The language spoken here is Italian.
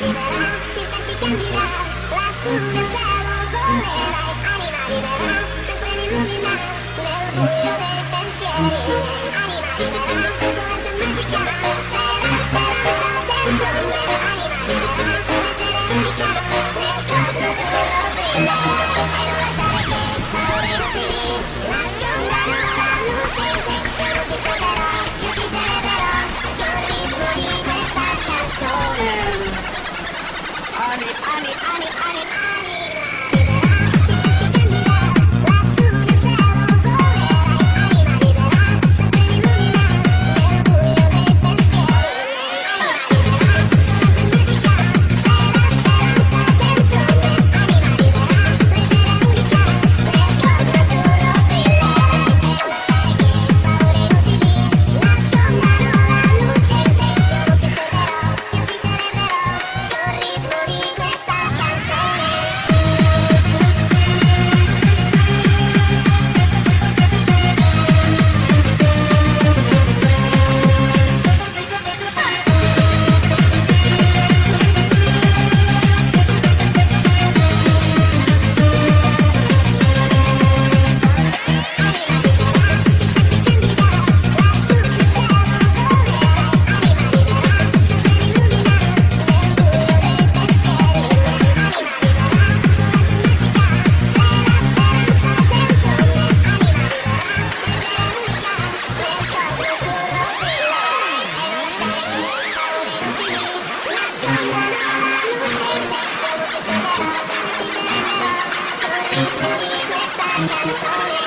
libera, ti senti candida, lassù nel cielo volerai, anima libera, sempre mi illumina, nel buio dei pensieri, anima libera, solamente magica, sei la speranza dentro me, anima libera, leggera e unica, nel cosmo azzurro brilla, e non lasciare che paure inutili nascondano la luce in te, io non ti scorderò, io ti celebrerò, col ritmo di questa canzone. Canzone